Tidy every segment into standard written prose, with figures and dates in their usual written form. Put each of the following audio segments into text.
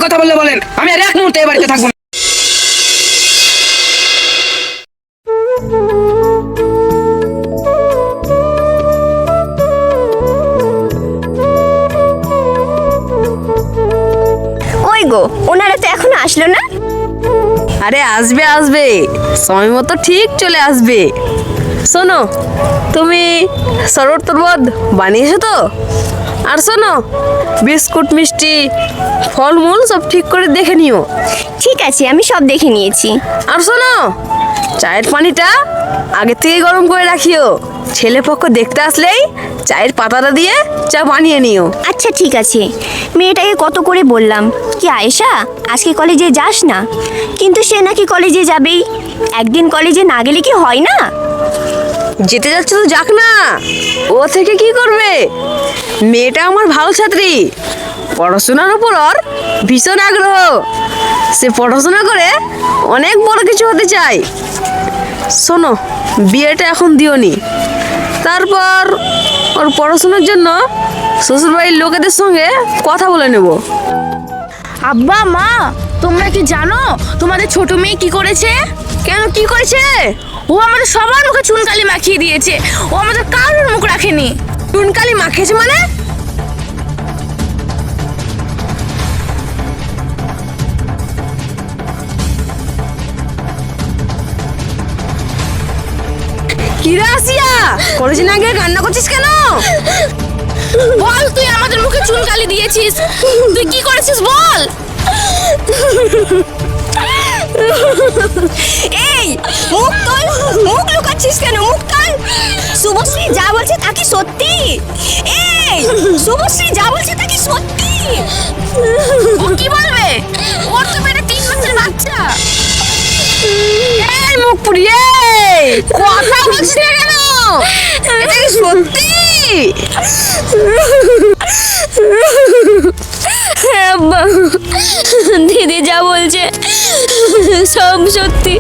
কথা বললে বলেন, আমি আর এক মুহূর্তে এই বাড়িতে থাকবো না। ওই গো, ওনারা তো এখনো আসলো না। আরে আসবে আসবে, সময় মতো ঠিক চলে আসবে। শোনো, তুমি শরবত টরবত বানিয়েছো তো? আর শোনো, বিস্কুট মিষ্টি ফলমূল সব ঠিক করে দেখে নিও। ঠিক আছে, আমি সব দেখে নিয়েছি। আর শোনো, চায়ের পানিটা আগে থেকে গরম করে রাখিও। ছেলে পক্ষ দেখতে আসলেই চায়ের পাতাটা দিয়ে চা বানিয়ে নিও। আচ্ছা ঠিক আছে। মেয়েটাকে কত করে বললাম কি আয়েশা আজকে কলেজে যাস না, কিন্তু সে নাকি কলেজে যাবেই। একদিন কলেজে না গেলে কি হয় না? যেতে যাচ্ছে তো যাক না, ও থেকে কি করবে? মেয়েটা আমার ভালো ছাত্রী, পড়াশোনার উপর ওর ভীষণ আগ্রহ। সে পড়াশোনা করে অনেক বড় কিছু হতে চায়। শোনো, বিয়েটা এখন দিওনি, তারপর ওর পড়াশোনার জন্য শ্বশুরবাড়ির লোকেদের সঙ্গে কথা বলে নেব। আব্বা মা, তোমরা কি জানো তোমাদের ছোট মেয়ে কি করেছে? কেন, কি করেছে? ও আমাদের সবার মুখে চুনকালি মাখিয়ে দিয়েছে। ও আমাদের কারোর মুখ রাখেনি। চুনকালি মাখিয়েছে মানে? কিরা আসিয়া, কলেজে না গিয়ে কান্না করছিস কেন? বল, তুই আমাদের মুখে চুনকালি দিয়েছিস, তুই কি করেছিস বল। এই মুখ তোল, মুখ লুকাচ্ছিস কেন? মুখ তোল। শুভশ্রী যা বলছে তা কি সত্যি? এই শুভশ্রী যা বলছে তা কি সত্যি? ও কি বলবে? ওর তো মেয়েটা 3 মাসের বাচ্চা। এই মুখ পুড়িয়ে কথা বলছিস না কেন? এটা কি সত্যি? হ্যাঁ আব্বা, দিদি যা বলছে সব সত্যি।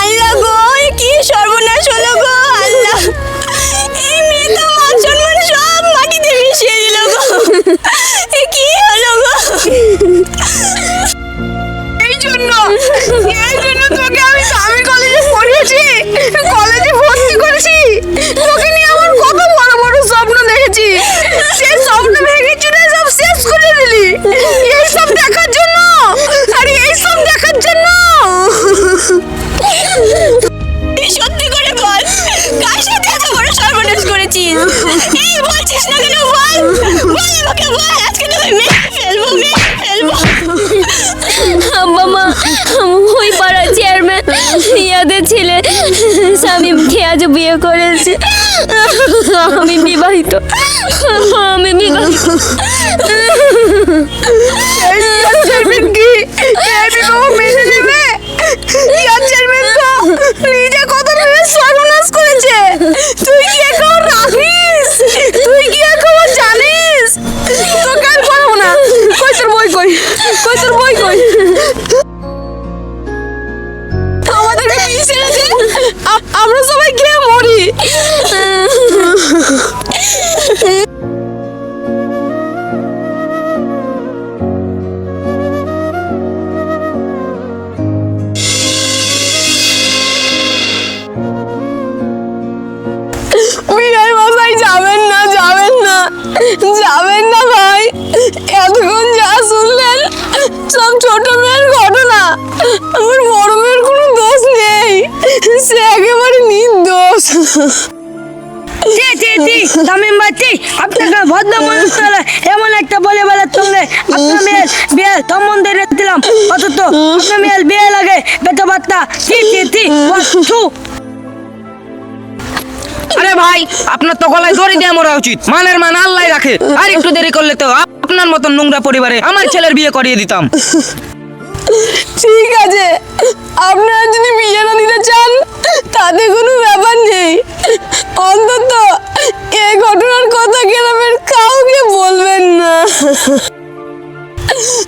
আল্লাহ গো, এ কি সর্বনাশ হলো গো আল্লাহ! এই মেয়ে তো মান সম্মান সব মাটিতে মিশিয়ে দিল গো। এ কি হলো গো? এই জন্য তোকে আমি স্বামী কলেজে পড়িয়েছি, কলেজে ভর্তি করেছি। তোকে নিয়ে আমার কত বড় বড় স্বপ্ন দেখেছি, সে স্বপ্ন ভেঙে চুরে সব শেষ করে দিলি এই সব দেখার জন্য। আরে এই সব দেখার জন্য। তুই সত্যি করে বল, কার সাথে এত বড় সর্বনাশ করেছিস? এই বলছিস না কেন? বল বল আমাকে বল, আজকে তোকে মেরে ফেলবো, মেরে ফেলবো। আব্বা মা, ওই পাড়ার চেয়ারম্যান ইয়াদের ছেলে স্বামীকে আজ বিয়ে করেছে। আমি বিবাহিত, আমি বিবাহিত। চেয়ারম্যান কি এই বিবাহ মেনে নেবে? ইয়ার চেয়ারম্যান তো নিজে কত মেয়ের সর্বনাশ করেছে। তুই কি এখন রাখিস? তুই কি এখন জানিস? তোকে আর পড়াবো না। কই তোর বই, কই কই তোর বই, কই? আমাদেরকে পিছিয়ে রেখে আমরা সবাই খেয়ে মরি। বিনয় মশাই যাবেন না, যাবেন না, যাবেন না ভাই। এতক্ষণ যা শুনলেন সব ছোট মেয়ের ঘটনা। আমার বড় মেয়ের কোনো দোষ নেই, সে একেবারে নির্দোষ। তামিম বাচ্চি, আপনাকে ভদ্র মানুষ হলে এমন একটা বলে বেলার সঙ্গে আপনার মেয়ের বিয়ে সম্বন্ধে দিলাম, অথচ আপনার মেয়ের বিয়ে লাগে বেটা বার্তা। আরে ভাই, আপনার তো গলায় দড়ি দিয়ে মরা উচিত। মানের মান আল্লাহ রাখে। আর একটু দেরি করলে তো আপনার মতন নোংরা পরিবারে আমার ছেলের বিয়ে করিয়ে দিতাম। ঠিক আছে, আপনারা যদি বিয়ে না দিতে চান তাতে কোনো ব্যাপার নেই। অন্তত এই ঘটনার কথা গ্রামের কাউকে বলবেন না।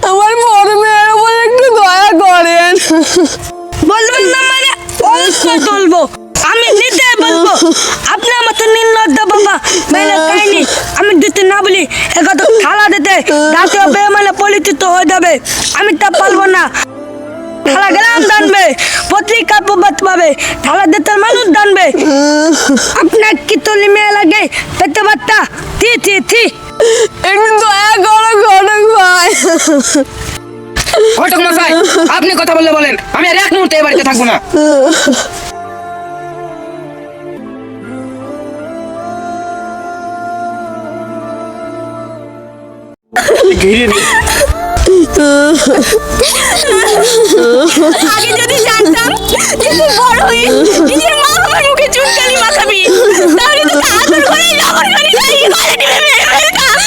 আমার বড় মেয়ের উপর একটু দয়া করেন। বলবেন না মানে অবশ্যই বলবো। আমি নিতে বলবো, আপনার মতো নির্লজ্জ বাবা মেলে কাহিনী আমি দিতে না বলি একথা থালা দিতে জাতীয় বেমানে পরিচিত হয়ে যাবে। আমি তা পারবো না। থালা গ্রাম জানবে, পত্রিকা প্রবাদ পাবে, থালা দিতে মানুষ জানবে। আপনার কি তলি মেয়ে লাগে পেতে বার্তা থি থি থি। একদিন তো এক ঘটক ভাই। ঘটক মশাই, আপনি কথা বললে বলেন, আমি আর এক মুহূর্তে এ বাড়িতে থাকবো না। আগে যদি জানতাম যে তুই বড় হয়ে নিজের মা বাবার মুখে চুনকালি মাখাবি, তাহলে তো আদর করে জবর করে দাঁড়িয়ে গলা টিপে মেরে ফেলতাম।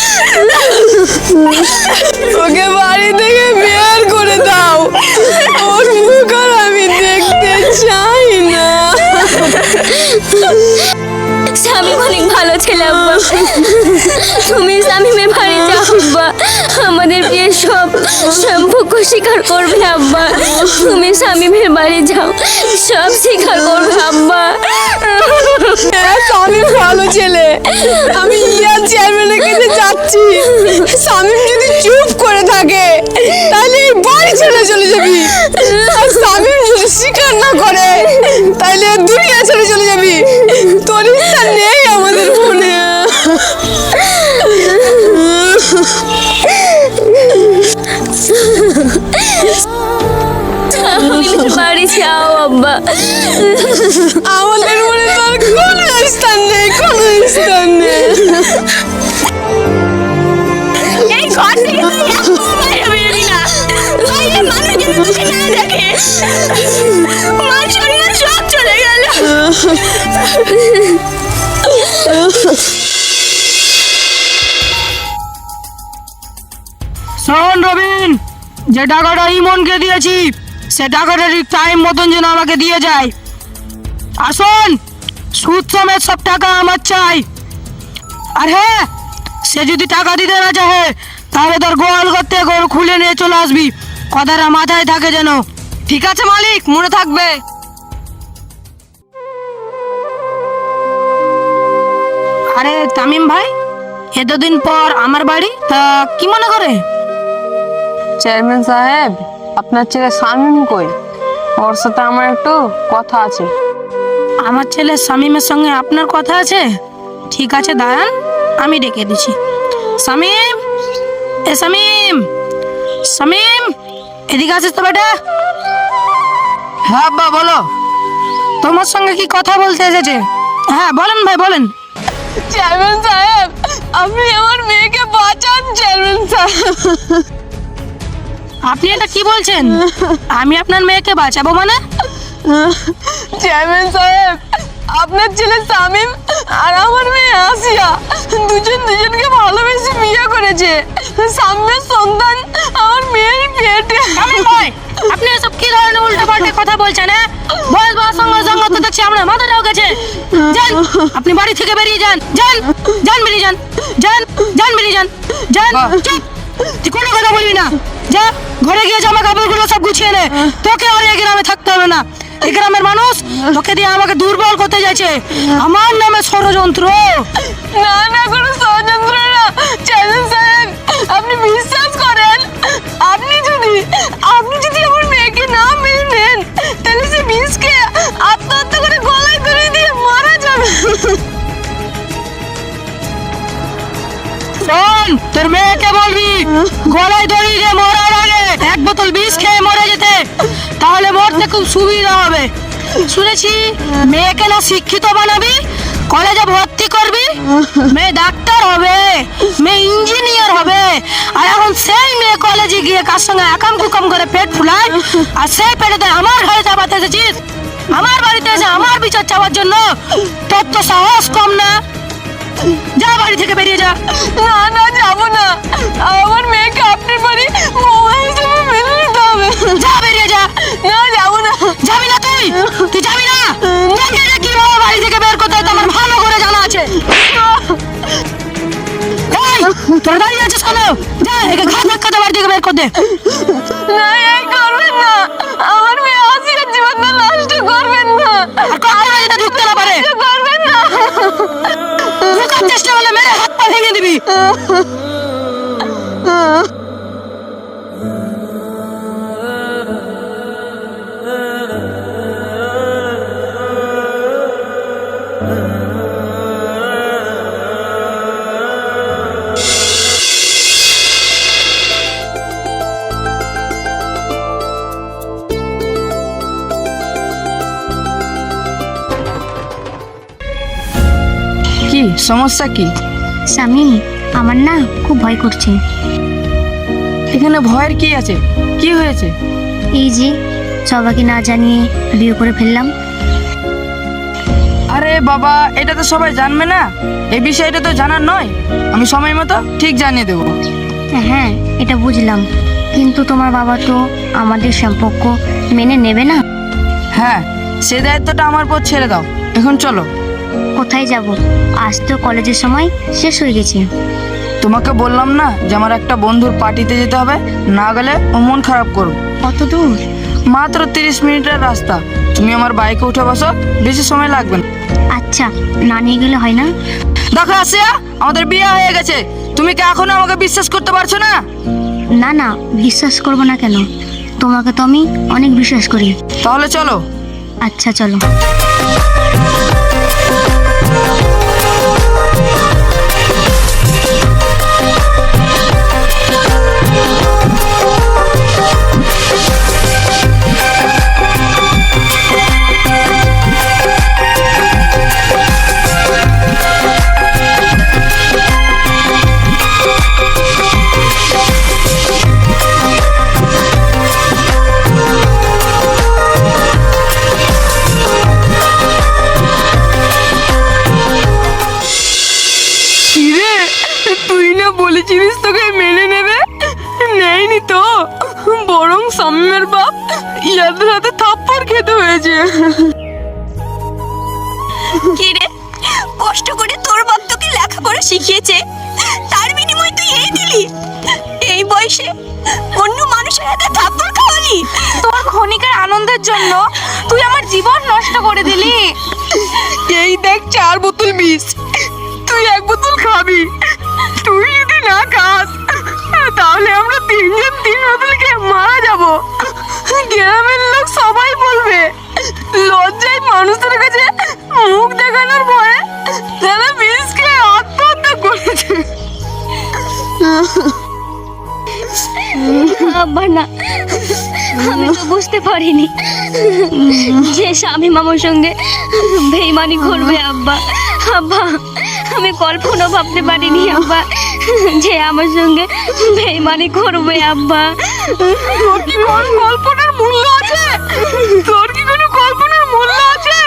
ওকে বাড়ি থেকে বের করে দাও, ওর মুখ আর আমি দেখতে চাই না। স্বামী অনেক ভালো ছেলে আব্বা, তুমি স্বামীমের বাড়ি যাও আব্বা, আমাদের বিয়ের সব সম্পর্ক স্বীকার করবে আব্বা। তুমি স্বামীমের বাড়ি যাও, সব স্বীকার করবে আব্বা। স্বামী ভালো ছেলে, আমি ইয়ার চেয়ারম্যানের কাছে যাচ্ছি। স্বামী যদি চুপ করে থাকে তাহলে এই বাড়ি ছেড়ে চলে যাবি, আর স্বামী যদি স্বীকার না করে তাহলে দুনিয়া ছেড়ে চলে যাবি। তোর ইচ্ছা নেই আমাদের মনে। স্বামীমের বাড়ি যাও আব্বা। আমাদের মনে তোর কোনো স্থান নেই, কোনো স্থান নেই। এই ঘর থেকে তুই একদম বাইরে বেরোবি না, বাইরের মানুষ যেন তোকে না দেখে। মান সম্মান সব চলে গেল। শোন রবিন, যে টাকাটা ইমনকে দিয়েছি সে টাকাটা ঠিক টাইম মতন যেন আমাকে দিয়ে যায়। আসুন, সুদ সমেত সব টাকা আমার চাই। আর হ্যাঁ, সে যদি টাকা দিতে না চাহে তাহলে তোর গোয়াল করতে গরু খুলে নিয়ে চলে আসবি, কথাটা মাথায় থাকে যেন। ঠিক আছে মালিক, মনে থাকবে। আরে তামিম ভাই, এতদিন পর আমার বাড়ি, তা কি মনে করে? চেয়ারম্যান সাহেব, আপনার ছেলে শামীম কই? ওর সাথে আমার একটু কথা আছে। আমার ছেলে শামীমের সঙ্গে আপনার কথা আছে? ঠিক আছে, দাঁড়ান, আমি ডেকে দিচ্ছি। শামীম, এ শামীম, শামীম, এদিকে আসিস তো বেটা। হ্যাঁ আব্বা, বলো। তোমার সঙ্গে কি কথা বলতে এসেছে? হ্যাঁ বলেন ভাই, বলেন। চেয়ারম্যান সাহেব, আপনি আমার মেয়েকে বাঁচান চেয়ারম্যান সাহেব। আপনি এটা কি বলছেন? আমি আপনার মেয়েকে বাঁচাবো মানে? চেয়ারম্যান সাহেব, আপনার ছেলে শামীম আর আমার মেয়ে আসিয়া দুজনকে ভালোবেসে বিয়ে করেছে। সামনের সন্তান আমার মেয়ের পেটে। শামীম ভাই, আপনি এসব কি ধরনের উল্টোপাল্টা কথা বলছেন? হ্যাঁ, বয়স বা সঙ্গে সঙ্গে তো দেখছি আমরা মাথাটাও গেছে। যান, আপনি বাড়ি থেকে বেরিয়ে যান, যান, যান, বেরিয়ে যান, যান, যান, বেরিয়ে যান, যান। চুপ, তুই কোনো কথা বলবি না। যা, ঘরে গিয়ে জামা কাপড়গুলো সব গুছিয়ে নে। তোকে আর এই গ্রামে থাকতে হবে না। এই গ্রামের মানুষ তোকে দিয়ে আমাকে দুর্বল করতে যাচ্ছে। আমার নামে ষড়যন্ত্র। না না, কোনো ষড়যন্ত্র না চেয়ারম্যান সাহেব, আপনি বিশ্বাস করেন, আপনি যদি আমার মেয়েকে না মেনে নেন তাহলে সে বিষ খেয়ে আত্মহত্যা করে গলায় দড়ি দিয়ে মারা যাবে। শোন, তোর মেয়েকে বলবি গলায় দড়ি দিয়ে মরার আগে এক বোতল বিষ খেয়ে মরে যেতে, তাহলে মরতে খুব সুবিধা হবে। শুনেছি মেয়েকে না শিক্ষিত বানাবি, কলেজে ভর্তি করবি, মেয়ে ডাক্তার হবে, মেয়ে ইঞ্জিনিয়ার হবে। আর এখন সেই মেয়ে কলেজে গিয়ে কার সঙ্গে একাম কুকাম করে পেট ফুলায়, আর সেই পেটেতে আমার ঘরে চাপাতে এসেছিস, আমার বাড়িতে এসে আমার বিচার চাওয়ার জন্য। তোর তো সাহস কম না। যা, বাড়ি থেকে বেরিয়ে যা। না না, যাবো না, আমার মেয়েকে আপনার বাড়ি বৌমা হিসেবে মেনে নিতে হবে। যা, বেরিয়ে যা। না, যাবো না। যাবি না তুই? তুই যাবি না? তোকে যে কিভাবে বাড়ি থেকে বের করতে হয় তা আমার ভালো করে জানা আছে। এই, তোরা দাঁড়িয়ে আছিস কেন? যা, একে ঘাট ধাক্কাতে বাড়ি থেকে বের কর দে। না, এই করবেন না, আমার মেয়ে আসিয়ার জীবনটা নষ্ট করবেন না। আর কখনো এটা ঢুকতে না পারে। করবেন না। ঢোকার চেষ্টা করলে মেরে হাত পা ভেঙে দিবি। কি সমস্যা কি? স্বামী, আমার না খুব ভয় করছে। এখানে ভয়ের কি আছে? কি হয়েছে? এই যে সবাইকে না জানিয়ে বিয়ে করে ফেললাম। আরে বাবা, এটা তো সবাই জানবে না, এই বিষয়টা তো জানার নয়। আমি সময় মতো ঠিক জানিয়ে দেবো। হ্যাঁ, এটা বুঝলাম, কিন্তু তোমার বাবা তো আমাদের সম্পর্ক মেনে নেবে না। হ্যাঁ, সে দায়িত্বটা আমার উপর ছেড়ে দাও। এখন চলো। কোথায় যাব? আজ তো কলেজের সময় শেষ হয়ে গেছে। তোমাকে বললাম না যে আমার একটা বন্ধুর পার্টিতে যেতে হবে, না গেলে ও মন খারাপ করবে। কত দূর? মাত্র 30 মিনিটের রাস্তা। তুমি আমার বাইকে উঠে বসো, বেশি সময় লাগবে না। আচ্ছা, না নিয়ে গেলে হয় না? দেখো আসিয়া, আমাদের বিয়ে হয়ে গেছে। তুমি কি এখনো আমাকে বিশ্বাস করতে পারছো না? না না, বিশ্বাস করবো না কেন? তোমাকে তো আমি অনেক বিশ্বাস করি। তাহলে চলো। আচ্ছা চলো। কিরে, তুই না বলেছিলিস তোকে মেনে নেবে, নেয়নি তো, বরং সাম্যের বাপ ইয়াদের হাতে থাপ্পড় খেতে হয়েছে। কি রে, কষ্ট করে তোর বাপ তোকে লেখাপড়া শিখিয়েছে, তার বিনিময়ে তুই এই দিলি? এই বয়সে অন্য মানুষের হাতে থাপ্পড় খাওয়ালি? তোর ক্ষণিকের আনন্দের জন্য তুই আমার জীবন নষ্ট করে দিলি। এই দেখ 4 বোতল বিষ, তুই 1 বোতল খাবি। তুই যদি না খাস তাহলে আমরা 3 জন 3 বোতল খেয়ে মারা যাব। গ্রামের লোক সবাই বলবে, লজ্জায় মানুষদের কাছে মুখ দেখানোর ভয়ে তারা বিষ খেয়ে আত্মহত্যা করেছে। আব্বা না, আমি তো বুঝতে পারিনি যে স্বামী মামার সঙ্গে বেইমানি করবে। আব্বা, আব্বা, আমি কল্পনা ভাবতে পারিনি আব্বা যে আমার সঙ্গে বেইমানি করবে। আব্বা, তোর কি কোনো কল্পনার মূল্য আছে? তোর কি কোনো কল্পনার মূল্য আছে?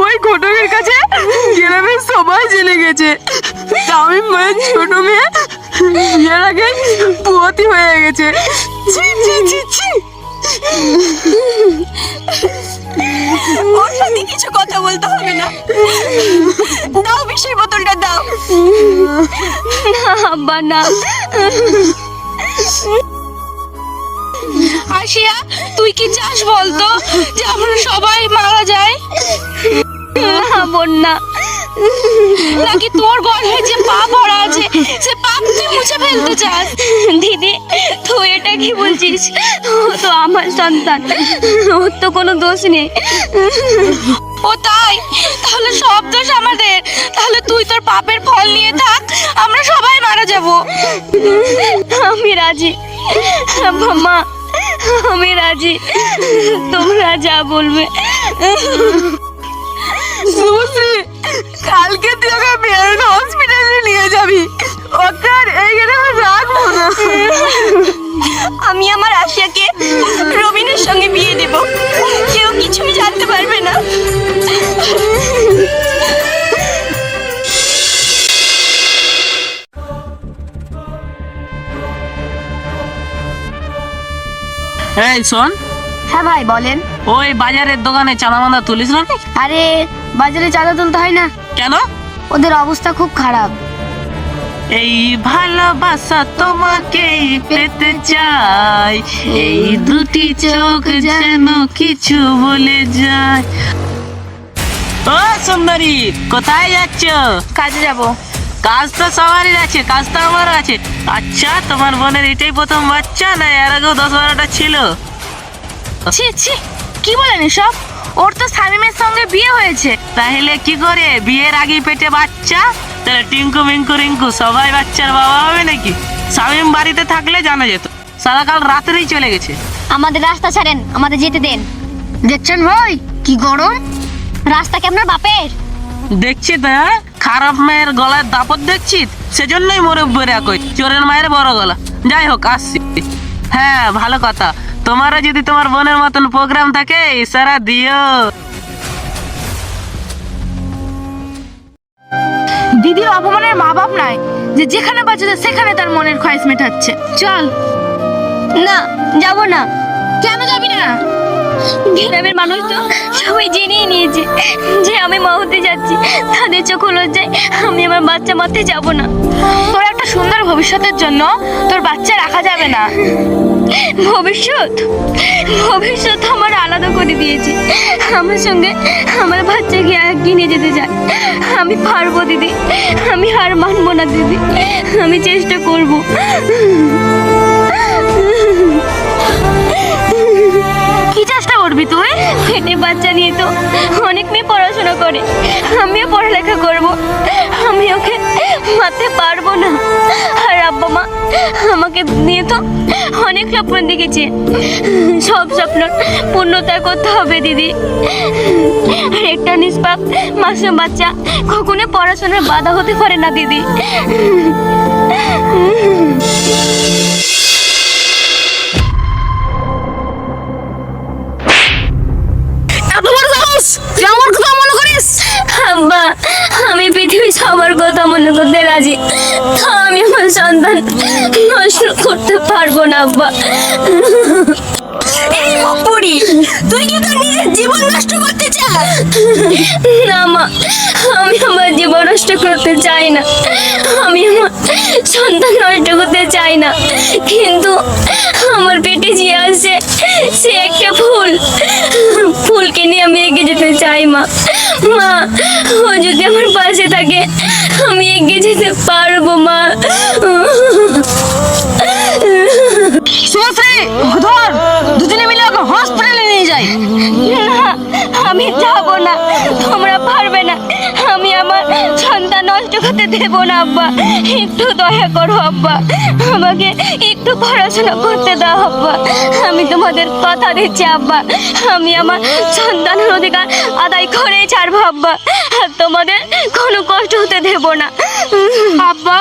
ওই ঘটকের কাছে গ্রামের সবাই জেনে গেছে আমি মায়ের ছোট মেয়ে বিয়ের আগে পুয়াতি হয়ে গেছে। ছি ছি ছি ছি। ওর সাথে কিছু কথা বলতে হবে না, দাও বিষের বোতলটা দাও। না আব্বা না। আসিয়া, তুই কি চাস বলতো যে আমরা সবাই মারা যাই? না বোন না। নাকি তোর গর্ভে যে পাপ ভরা আছে সে পাপ তুই মুছে ফেলতে চাস? দিদি, তুই এটা কি বলছিস? ও তো আমার সন্তান, ওর তো কোনো দোষ নেই। ও তাই? তাহলে সব দোষ আমাদের। তাহলে তুই তোর পাপের ফল নিয়ে থাক, আমরা সবাই মারা যাব। আমি রাজি মামা, আমি রাজি, তোমরা যা বলবে। সুশ্রী, কালকে তুই ওকে বেরোন হসপিটালে নিয়ে যাবি। ওকে আর এই গ্রামে রাখবো না। আমি আমার আশিয়াকে রবিনের সঙ্গে বিয়ে দেব, কেউ কিছুই জানতে পারবে না। এই শোন, হ্যাঁ ভাই বলেন। ওই বাজারের দোকানে চাঁদা মাদা তুলিস না? আরে বাজারে চাঁদা তুলতে হয় না, কেন? ওদের অবস্থা খুব খারাপ। এই ভালোবাসা তোমাকে পেতে চাই, এই দুটি চোখ যেন কিছু বলে যায়। ও সুন্দরী, কোথায় যাচ্ছ? কাজে যাব। কাজ তো সবারই আছে, কাজ তো আমারও আছে। আচ্ছা, তোমার বোনের এটাই প্রথম বাচ্চা, না এর আগেও 10-12টা ছিল? ছি ছি, কি বলেন এসব? ওর তো শামীমের সঙ্গে বিয়ে হয়েছে। তাহলে কি করে বিয়ের আগে পেটে বাচ্চা? তাহলে টিঙ্কু মিঙ্কু রিঙ্কু সবাই বাচ্চার বাবা হবে নাকি? শামীম বাড়িতে থাকলে জানা যেত, সারা কাল রাত্রেই চলে গেছে। আমাদের রাস্তা ছাড়েন, আমাদের যেতে দেন। দেখছেন ভাই কি গরম? রাস্তা কি আপনার বাপের? দেখছি তো, হ্যাঁ? খারাপ মায়ের গলায় দাপট দেখছি, সেজন্যই মুরব্বীরা কই চোরের মায়ের বড় গলা। যাই হোক, আসছি। হ্যাঁ, ভালো কথা। তোমারও যদি তোমার বোনের মতন প্রোগ্রাম থাকে ইশারা দিও। দিদির অপমানের মা বাপ নাই যে যেখানে বাচ্চাদের সেখানে তার মনের খয়েস মেটাচ্ছে। চল। না, যাব না। কেন যাবি না? গ্রামের মানুষ তো সবাই জেনেই নিয়েছে যে আমি মা হতে যাচ্ছি। তাদের চোখ লজ্জায় আমি আমার বাচ্চা মারতে যাব না। তোর একটা সুন্দর ভবিষ্যতের জন্য তোর বাচ্চা রাখা যাবে না। ভবিষ্যৎ ভবিষ্যৎ আমার আলাদা করে দিয়েছে। আমার সঙ্গে আমার বাচ্চাকে এগিয়ে নিয়ে যেতে চায়। আমি পারবো দিদি, আমি হার মানবো না দিদি, আমি চেষ্টা করব। কি চেষ্টা করবি তুই? পেটে বাচ্চা নিয়ে তো অনেক মেয়ে পড়াশোনা করে, আমিও পড়ালেখা করব। আমি ওকে মারতে পারবো না। আর আব্বা মা আমাকে নিয়ে তো অনেক স্বপ্ন দেখেছে। সব স্বপ্ন পূর্ণতা করতে হবে দিদি। আর একটা নিষ্পাপ মাসুম বাচ্চা কখনো পড়াশোনার বাধা হতে পারে না দিদি। আব্বা, আমি পৃথিবীর সবার কথা মনে করতে রাজি, আমি আমার সন্তান নষ্ট করতে পারবো না আব্বা। এই মুখপুরি, তুই কি তোর নিজের জীবন নষ্ট করতে চাস? না মা, আমি আমার জীবন নষ্ট করতে চাই না, আমি আমার সন্তান নষ্ট করতে চাই না। কিন্তু আমার পেটে যে আছে সে একটা ফুল, ফুলকে নিয়ে আমি এগিয়ে যেতে চাই মা। মা, ও যদি আমার পাশে থাকে আমি এগিয়ে যেতে পারবো মা। সুশ্রী, ধর, দুজনে মিলে ওকে হসপিটালে নিয়ে যাই। না, আমি যাব না, তোমরা পারবে না। আমি আমার সন্তান নষ্ট করতে দেব না আব্বা। একটু দয়া করো আব্বা, আমাকে একটু পড়াশোনা করতে দাও আব্বা। আমি তোমাদের কথা দিচ্ছি আব্বা, আমি আমার সন্তানের অধিকার আদায় করেই ছাড়বো আব্বা। আর তোমাদের কোনো কষ্ট হতে দেব না আব্বা,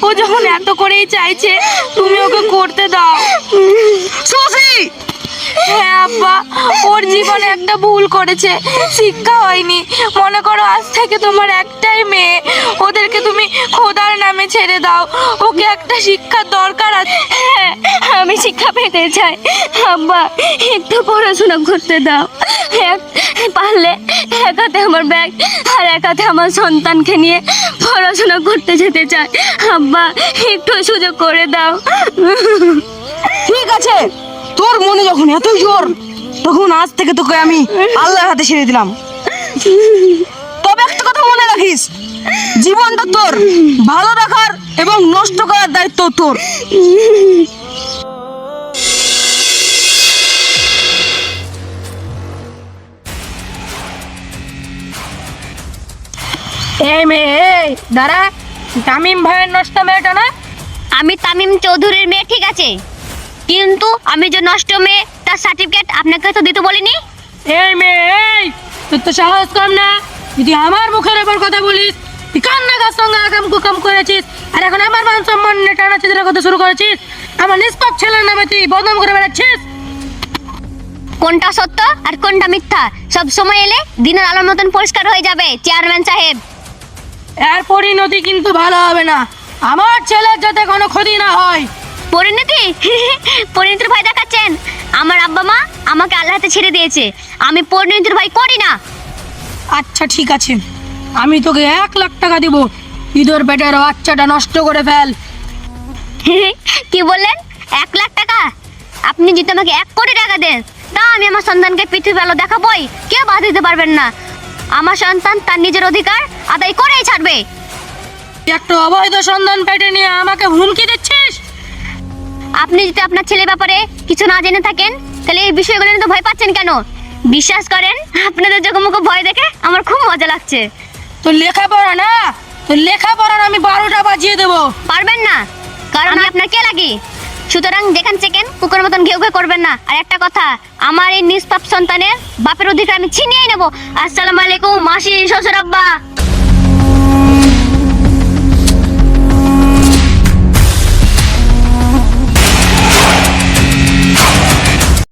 ও যখন এত করেই চাইছে তুমি ওকে করতে দাও। সুশ্রী, হ্যাঁ আব্বা, ওর জীবনে একটা ভুল করেছে, শিক্ষা হয়নি। মনে করো আজ থেকে তোমার একটাই মেয়ে, ওদেরকে তুমি খোদার নামে ছেড়ে দাও। ওকে একটা শিক্ষার দরকার আছে। হ্যাঁ, আমি শিক্ষা পেতে চাই আব্বা, একটু পড়াশোনা করতে দাও। পারলে এক হাতে আমার ব্যাগ আর এক হাতে আমার সন্তানকে নিয়ে পড়াশোনা করতে যেতে চাই আব্বা, একটু সুযোগ করে দাও। ঠিক আছে, তোর মনে যখন এত জোর, তখন আজ থেকে তোকে আমি আল্লাহর হাতে ছেড়ে দিলাম। তবে একটা কথা মনে রাখিস, জীবনটা তোর, ভালো রাখার এবং নষ্ট করার দায়িত্ব তোর। এই মেয়ে, এই দাঁড়া, তামিম ভাইয়ের নষ্ট মেয়েটা না? আমি তামিম চৌধুরীর মেয়ে ঠিক আছে, কিন্তু আমি যে নষ্ট মেয়ে তার সার্টিফিকেট আপনাকে তো দিতে বলিনি। এই মেয়ে, এই তোর তো সাহস কম না, যদি আমার মুখের উপর কথা বলিস, তুই কান্নাকার সঙ্গে আকাম কুকাম করেছিস, আর এখন আমার মান সম্মান নিয়ে টানাচিদের কথা শুরু করেছিস। আমার নিষ্পাপ ছেলের নামে তুই বদনাম করে বেড়াচ্ছিস। কোনটা সত্য আর কোনটা মিথ্যা সব সময় এলে দিনের আলোর মতন পরিষ্কার হয়ে যাবে চেয়ারম্যান সাহেব। এর পরিণতি কিন্তু ভালো হবে না, আমার ছেলের যাতে কোনো ক্ষতি না হয়। পরিণতি পরিণতির ভয় দেখাচ্ছেন? আমার আব্বা মা আমাকে আল্লাহ হাতে ছেড়ে দিয়েছে, আমি পরিণতির ভয় করি না। আচ্ছা ঠিক আছে, আমি তোকে 1 লাখ টাকা দিব, ঈদের পেটের বাচ্চাটা নষ্ট করে ফেল। কি বললেন? 1 লাখ টাকা? আপনি যদি আমাকে 1 কোটি টাকা দেন তা আমি আমার সন্তানকে পৃথিবীর আলো দেখাবই, কেউ বাধা দিতে পারবেন না। আমার সন্তান তার নিজের অধিকার আদায় করেই ছাড়বে। একটা অবৈধ সন্ধান পেটে নিয়ে আমাকে হুমকি দিচ্ছিস? আপনি যদি আপনার ছেলের ব্যাপারে কিছু না জেনে থাকেন তাহলে এই বিষয়গুলো নিয়ে তো ভয় পাচ্ছেন কেন? বিশ্বাস করেন আপনাদের চোখে ভয় দেখে আমার খুব মজা লাগছে। তোর লেখাপড়া না, তোর লেখাপড়ার আমি 12টা বাজিয়ে দেবো। পারবেন না, কারণ আমি আপনার কে লাগি। সুতরাং দেখেন চেকেন কুকুর মতন ঘেউ ঘেউ করবেন না। আর একটা কথা, আমার এই নিষ্পাপ সন্তানের বাপের অধিকার আমি ছিনিয়ে নেব। আসসালামু আলাইকুম মাসি, শ্বশুর আব্বা।